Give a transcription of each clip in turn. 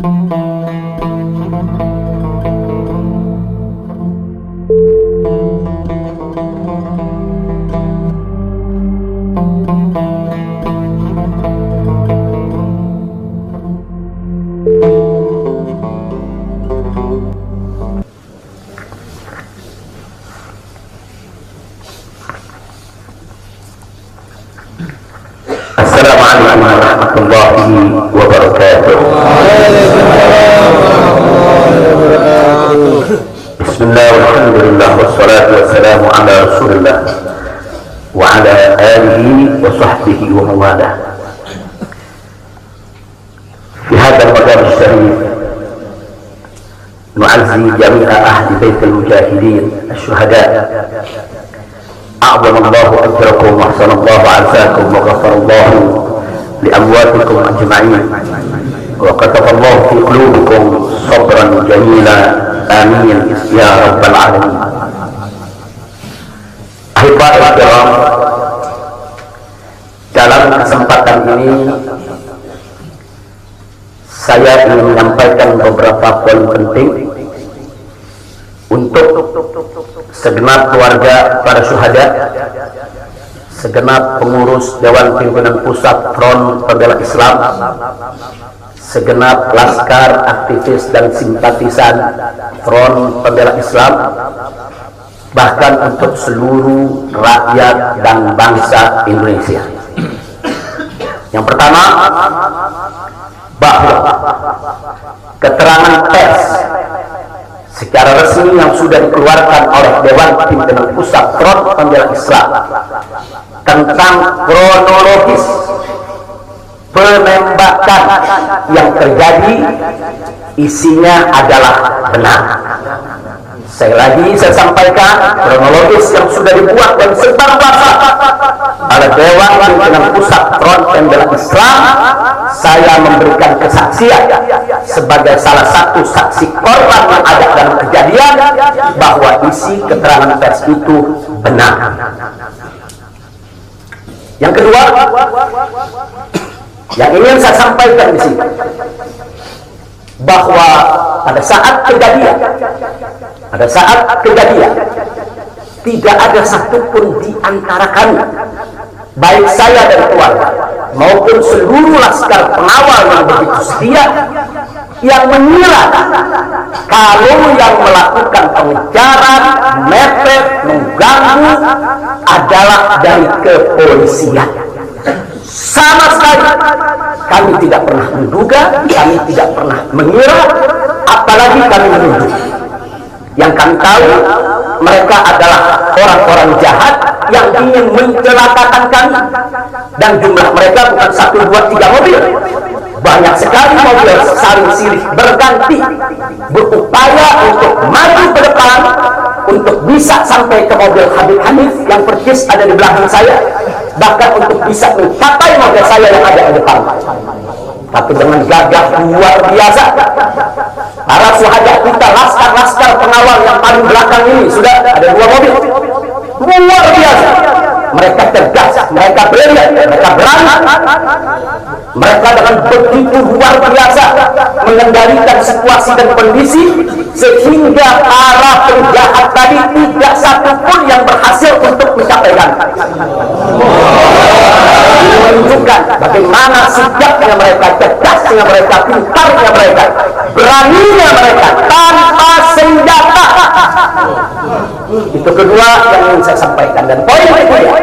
Assalamualaikum warahmatullahi wabarakatuh. Bismillah, alhamdulillah, wassalatu wassalamu ala rasulillah wa ala alihi wa sahbihi wa mawalah. Fi hadha al-maqam al-sharif nu'azzi jami'a ahli bait al-mujahidin asy-syuhada. أعظم الله أجركم وأحسن الله عزاكم وغفر الله لأمواتكم أجمعين وكتب الله في قلوبكم صبرا جميلا آمين يا رب العالمين. Ahibah al-kiram, dalam kesempatan ini saya ingin menyampaikan beberapa poin penting untuk segenap keluarga para syuhada, segenap pengurus Dewan Pimpinan Pusat Front Pembela Islam, segenap laskar, aktivis dan simpatisan Front Pembela Islam, bahkan untuk seluruh rakyat dan bangsa Indonesia. Yang pertama, bahwa keterangan pers secara resmi yang sudah dikeluarkan oleh Dewan Pimpinan Pusat Front Pembela Islam tentang kronologis penembakan yang terjadi isinya adalah benar. Saya sampaikan kronologis yang sudah dibuat dan sebarluaskan oleh Dewan Pimpinan Pusat Front Pembela Islam. Saya memberikan kesaksian sebagai salah satu saksi korban yang ada dalam kejadian bahwa isi keterangan pers itu benar. Yang kedua, yang ingin saya sampaikan di sini, bahwa pada saat kejadian tidak ada satupun di antara kami, baik saya dan keluarga maupun seluruh laskar pengawal yang begitu setia, yang mengira kalau yang melakukan pengejaran, mepet, mengganggu adalah dari kepolisian. Sama sekali kami tidak pernah menduga, kami tidak pernah mengira, apalagi kami menuduh. Yang kami tahu, mereka adalah orang-orang jahat yang ingin mencelakakan kami, dan jumlah mereka bukan 1, 2, 3 mobil, banyak sekali mobil saling silih berganti berupaya untuk maju ke depan untuk bisa sampai ke mobil Habib Hanif yang persis ada di belakang saya, bahkan untuk bisa mencapai mobil saya yang ada di depan. Tapi dengan gagah luar biasa, para syuhada kita, laskar-laskar pengawal yang paling belakang ini, sudah ada 2 mobil, luar biasa. Mereka tegas, mereka berani, mereka berani, mereka dengan begitu luar biasa mengendalikan situasi dan kondisi, sehingga para penjahat tadi tidak satupun yang berhasil untuk mencapaikan. Menunjukkan bagaimana sigapnya mereka, cerdasnya mereka, pintarnya mereka, beraninya mereka tanpa senjata. Itu kedua yang ingin saya sampaikan. Dan poin ketiga,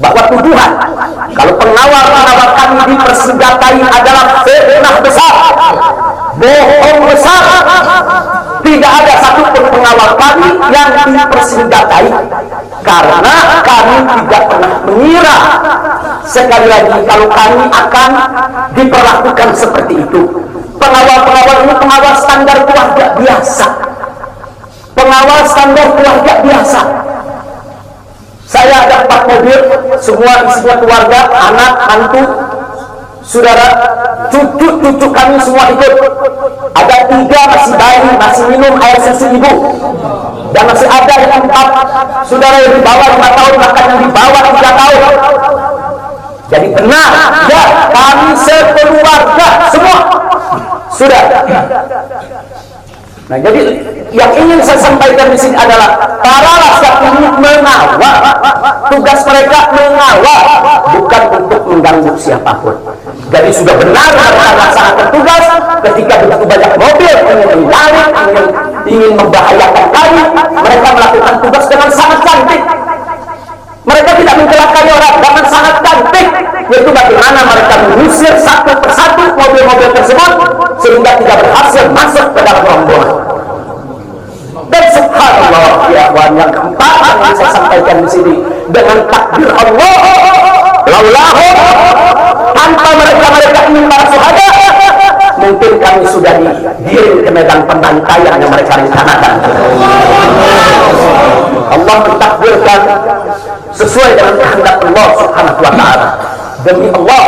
bahwa tuduhan kalau pengawal-pengawal kami dipersenjatai adalah fitnah besar, bohong besar. Tidak ada satupun pengawal kami yang dipersenjatai, karena kami tidak pernah mengira, sekali lagi, kalau kami akan diperlakukan seperti itu. Pengawal-pengawal ini pengawal standar keluarga biasa, pengawal standar keluarga biasa. Saya ada 4 mobil, semua isinya keluarga, anak, mantu, saudara, cucu kami semua ikut. Ada 3 masih bayi, masih minum air susu ibu, dan masih ada yang 4 saudara yang di bawah 5 tahun, bahkan yang di bawah 3 tahun. Jadi benar, ya, kami sekeluarga semua Sudah. Nah, jadi yang ingin saya sampaikan di sini adalah para laskar ini mengawal, tugas mereka mengawal, bukan untuk mengganggu siapapun. Jadi sudah benar mereka melaksanakan tugas. Ketika begitu banyak mobil ingin menyalip, ingin membahayakan kami, mereka melakukan tugas dengan sangat cantik. Mereka tidak mencelakai orang dengan sangat cantik, yaitu bagaimana mereka mengusir satu persatu mobil-mobil tersebut sehingga tidak berhasil masuk ke dalam rombongan. Dan subhanallah, ya kawan, yang keempat yang saya sampaikan di sini, dengan takdir Allah, laulahu, tanpa mereka ini para syuhada, mungkin kami sudah digiring ke medan pembantaian yang mereka rencanakan. Allah mentakdirkan sesuai dengan kehendak Allah Subhanahu wa ta'ala. Demi Allah,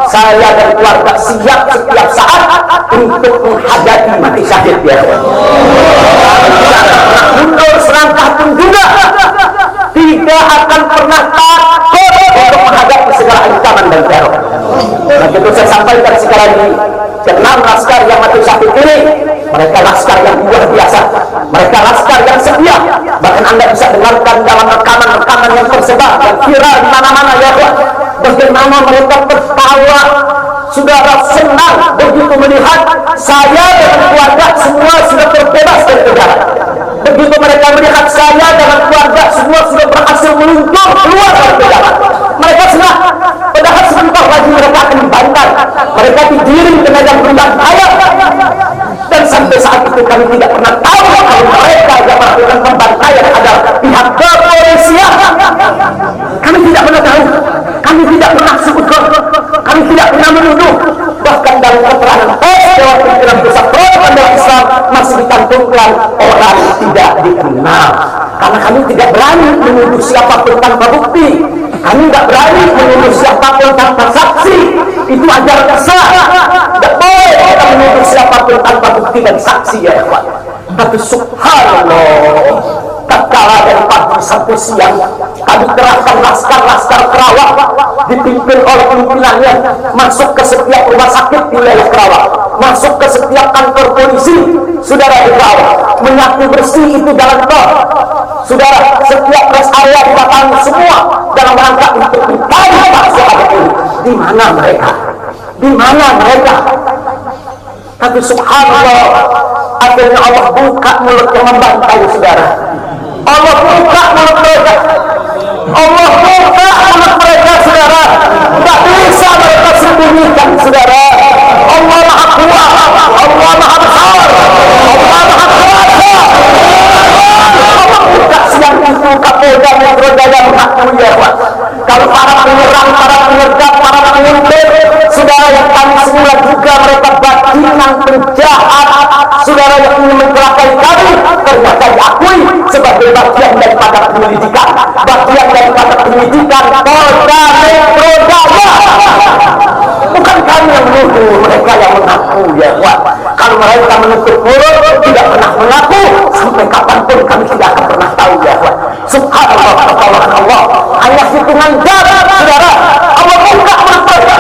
saya dan keluarga siap setiap saat untuk menghadapi mati syahid, ya. Tidak pernah mundur selangkah pun juga, tidak akan pernah takut untuk menghadapi segala ancaman dan teror. Nah, itu saya sampaikan sekali lagi, ke-6 laskar yang mati syahid ini, mereka laskar yang luar biasa, mereka laskar yang setia. Bahkan Anda bisa dengarkan dalam rekaman-rekaman yang tersebar dan viral di mana-mana, ya kawan, bagaimana mereka tertawa, saudara, senang begitu melihat saya dan keluarga semua sudah terbebas dari penjara. Begitu mereka melihat saya dan keluarga semua sudah berhasil meluncur keluar dari penjara, mereka senang. Padahal sebentar lagi mereka akan dibantai, mereka digiring ke medan pembantaian. Dan sampai saat itu kami tidak pernah tahu kalau mereka yang melakukan pembantaian adalah pihak kepolisian. Kami tidak pernah tahu, kami tidak pernah sebutkan, kami tidak pernah menuduh. Bahkan dalam keterangan Dewan Pimpinan Pusat Pembela Islam masih dicantumkan orang tidak dikenal. Karena kami tidak berani menuduh siapapun tanpa bukti, kami tidak berani menuduh siapapun tanpa saksi. Itu ajaran Islam. Tidak boleh kita menuduh siapapun tanpa bukti dan saksi, ya kawan. Tapi subhanallah, tatkala dari pagi sampai siang kami kerahkan laskar-laskar Kerawang dipimpin oleh pimpinannya masuk ke setiap rumah sakit di wilayah Kerawang, masuk ke setiap kantor polisi, saudara, di Kerawang, menyapu bersih itu jalan tol, saudara, setiap rest area didatangi semua dalam rangka untuk mencari para sahabat ini. Di mana mereka? Di mana mereka? Tapi subhanallah, akhirnya Allah buka mulut yang membantai, saudara. Allah buka mulut mereka. Allah buka mulut mereka, saudara. Tidak bisa mereka sembunyikan, saudara. Allah Maha Kuat, Allah Maha Besar, Allah Maha Kuasa. Allah buka siang itu Kapolda Metro Jaya mengakui, ya kawan, kalau para penyerang, para penyergap, para pengintir, saudara, yang kami semula juga mereka bajingan penjahat, saudara, yang ingin mencelakai kami, ternyata diakui sebagai bagian daripada penyelidikan, bagian daripada penyelidikan Polda Metro Jaya. Bukan kami yang menuduh, mereka yang mengaku, ya kawan. Kalau mereka menutup mulut, tidak pernah mengaku, sampai kapanpun kami tidak akan pernah tahu, ya kawan. Subhanallah, pertolongan Allah hanya hitungan jam, saudara. Allah buka mulut mereka.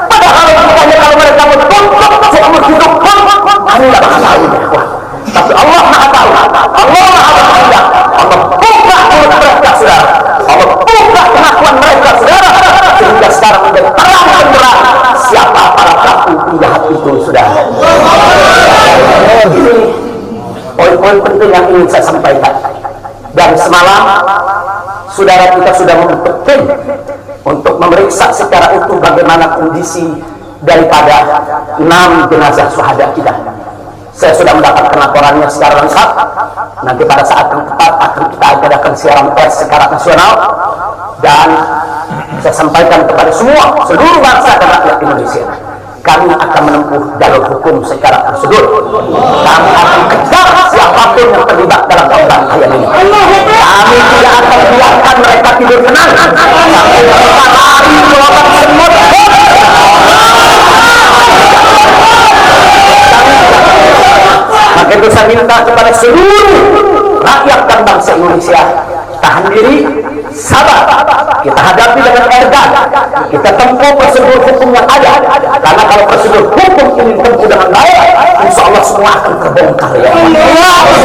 Padahal bukannya kalau mereka menutup seumur hidup pun kami tidak bakal tahu, ya kawan. Tapi Allah Maha tahu, Allah Maha berkehendak. Allah buka mulut mereka, saudara. Allah buka pengakuan mereka, saudara, sehingga sekarang menjadi terang benderang siapa para pelaku penjahat itu, saudara. Ini poin-poin penting yang ingin saya sampaikan. Dan semalam saudara, kita sudah membentuk tim untuk memeriksa secara utuh bagaimana kondisi daripada 6 jenazah syuhada kita. Saya sudah mendapatkan laporannya secara lengkap. Nanti pada saat yang tepat akan kita adakan siaran pers secara nasional, dan saya sampaikan kepada semua, seluruh bangsa dan rakyat Indonesia, kami akan menempuh jalur hukum secara prosedur. Kami akan kejar siapapun yang terlibat dalam pembantaian ini. Kami tidak akan biarkan mereka tidur tenang sampai mereka lari melawan semut. Maka itu saya minta kepada seluruh rakyat dan bangsa Indonesia, tahan diri, sabar. Kita hadapi dengan ergan, kita tempuh prosedur hukum yang ada. Karena kalau prosedur hukum ini ditempuh dengan baik, insya Allah semua akan terbongkar ya.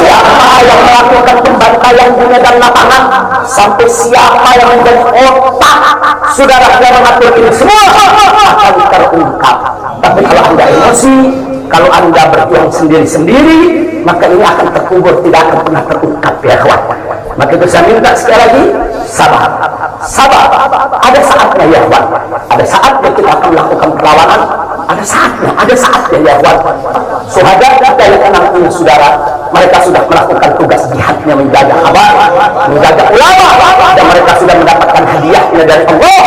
Siapa yang melakukan pembantaian di medan lapangan, sampai siapa yang menjadi otak saudara yang mengatur ini semua akan terungkap. Tapi kalau Anda emosi, kalau Anda berjuang sendiri-sendiri, maka ini akan terkubur, tidak akan pernah terungkap ya kawan. Maka itu saya minta sekali lagi, sabar. Sabar. Ada saatnya ya kawan. Ada saatnya kita akan melakukan perlawanan. Ada saatnya ya kawan. Syuhada kita yang enam ini saudara, mereka sudah melakukan tugas jihadnya, menjaga kabar, menjaga ulama, dan mereka sudah mendapatkan hadiahnya dari Allah,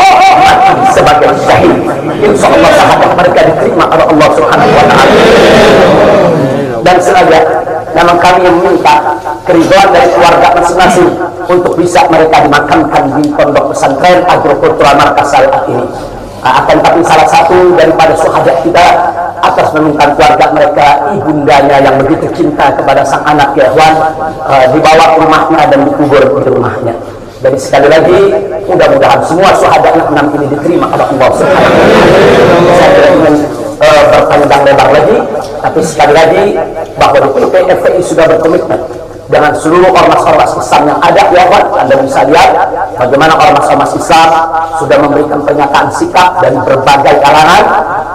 mati sebagai syahid. Insya Allah sahabat mereka diterima oleh Allah Subhanahu wa Ta'ala. Dan sengaja memang kami meminta keridhaan dari keluarga masing-masing untuk bisa mereka dimakamkan di pondok pesantren agrokultural Markas Salat ini. Akan tapi salah satu daripada syuhada kita atas meminta keluarga mereka, ibundanya yang begitu cinta kepada sang anak ya Wan, dibawa ke rumahnya dan dikubur di rumahnya. Jadi sekali lagi, mudah-mudahan semua syuhada yang 6 ini diterima oleh Allah Subhanahu wa Ta'ala. Saya tidak ingin berpanjang lebar lagi, tapi sekali lagi bahwa DPP FPI sudah berkomitmen dengan seluruh ormas-ormas Islam yang ada ya Pak. Anda bisa lihat bagaimana ormas-ormas Islam sudah memberikan pernyataan sikap dari berbagai kalangan,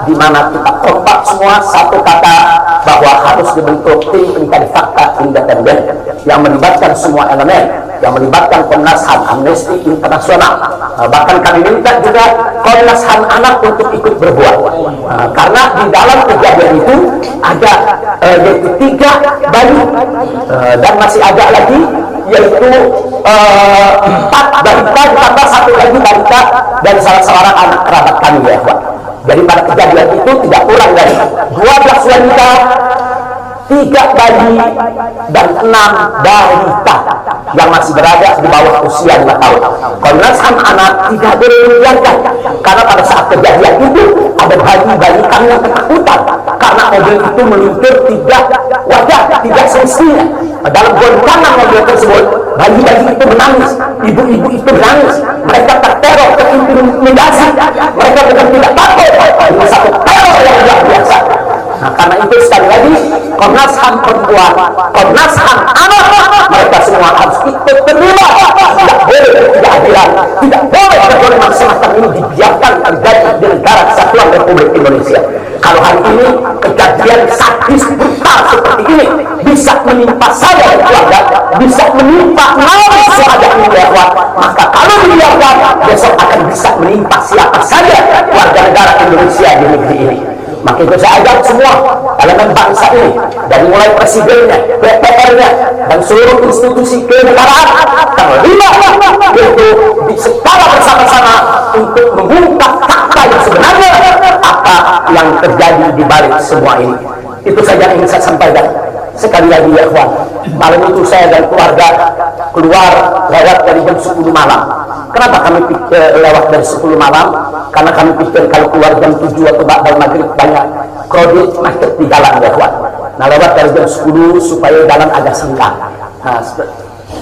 di mana kita kompak semua satu kata bahwa harus dibentuk tim pencari fakta independen yang melibatkan semua elemen, yang melibatkan Komnas HAM, Amnesty Internasional. Bahkan kami minta juga Komnas HAM anak untuk ikut berbuat, karena di dalam kejadian itu ada yaitu 3 bayi dan masih ada lagi yaitu 4 balita ditambah 1 lagi balita dan salah seorang anak kerabat kami ya Pak. Jadi pada kejadian itu tidak kurang dari 12 wanita, 3 bayi dan 6 balita yang masih berada di bawah usia 5 tahun. Komnas HAM anak tidak boleh membiarkan, karena pada saat kejadian itu ada bayi-bayi kami yang ketakutan karena mobil itu meluncur tidak semestinya. Dalam goncangan mobil tersebut, bayi-bayi itu menangis, ibu-ibu itu menangis, mereka terteror, terintimidasi, mereka bukan tidak takut, ini satu teror yang luar biasa. Nah, karena itu sekali lagi Komnas HAM perempuan, Komnas HAM anak, mereka semua harus ikut terlibat. Tidak boleh ketidakadilan, tidak boleh kebolehan semacam ini dibiarkan terjadi di negara kesatuan Republik Indonesia. Kalau hari ini kejadian sadis brutal seperti ini bisa menimpa saya dan keluarga, bisa menimpa nabi syuhada ini ya Allah, maka kalau dibiarkan besok akan bisa menimpa siapa saja warga negara Indonesia di negeri ini. Maka itu saya ajak semua elemen bangsa ini, dari mulai presidennya, DPR-nya, dan seluruh institusi kenegaraan terlibat yaitu secara bersama-sama untuk mengungkap fakta yang sebenarnya apa yang terjadi di balik semua ini. Itu saja yang ingin saya sampaikan. Sekali lagi ya kawan, malam itu saya dan keluarga keluar lewat dari jam 10 malam. Kenapa kami lewat dari 10 malam? Karena kami pikir kalau keluar jam 7 atau ba'dal maghrib banyak kredit macet di jalan ya kawan. Nah, lewat dari jam 10 supaya jalan agak senggang. Nah,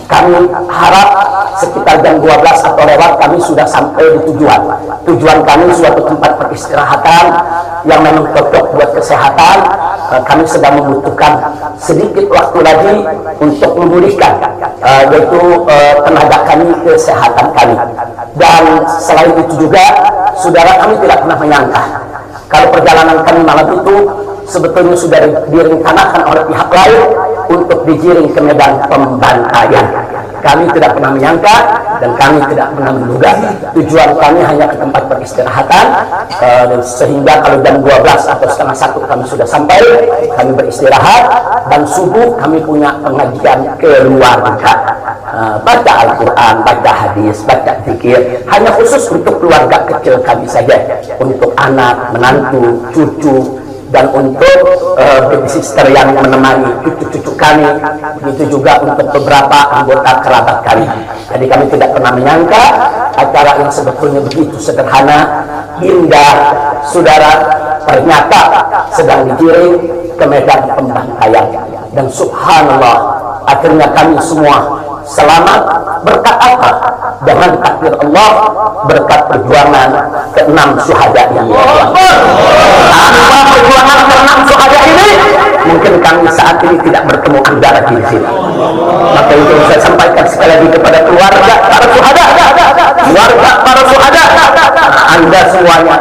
kami harap sekitar jam 12 atau lewat kami sudah sampai di tujuan. Tujuan kami suatu tempat peristirahatan yang memang cocok buat kesehatan. Kami sedang membutuhkan sedikit waktu lagi untuk memulihkan yaitu tenaga kami, kesehatan kami. Dan selain itu juga saudara, kami tidak pernah menyangka kalau perjalanan kami malam itu sebetulnya sudah direncanakan oleh pihak lain untuk digiring ke medan pembantaian. Kami tidak pernah menyangka dan kami tidak pernah menduga. Tujuan kami hanya ke tempat peristirahatan, sehingga kalau jam 12 atau setengah 1 kami sudah sampai, kami beristirahat, dan subuh kami punya pengajian keluarga, baca Al-Quran, baca hadis, baca zikir, hanya khusus untuk keluarga kecil kami saja, untuk anak, menantu, cucu, dan untuk baby sister yang menemani cucu-cucu kami, begitu juga untuk beberapa anggota kerabat kami. Jadi kami tidak pernah menyangka acara yang sebetulnya begitu sederhana, indah, saudara, ternyata sedang digiring ke medan pembantaian. Dan subhanallah, akhirnya kami semua selamat Berkat apa? Dengan takdir Allah, berkat perjuangan ke-6 syuhada ini. Tanpa perjuangan ke-6 syuhada ini, mungkin kami saat ini tidak bertemu Anda lagi di sini. Maka itu saya sampaikan sekali lagi kepada keluarga para syuhada, keluarga para syuhada, Anda semuanya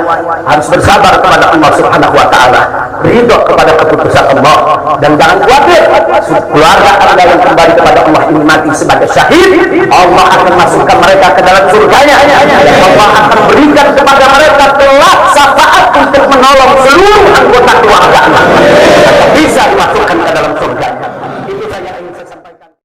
harus bersabar kepada Allah Subhanahu wa taala, ridho kepada keputusan Allah, dan jangan khawatir, keluarga Anda yang kembali kepada Allah ini mati sebagai syahid, Allah akan masukkan mereka ke dalam surganya, dan Allah akan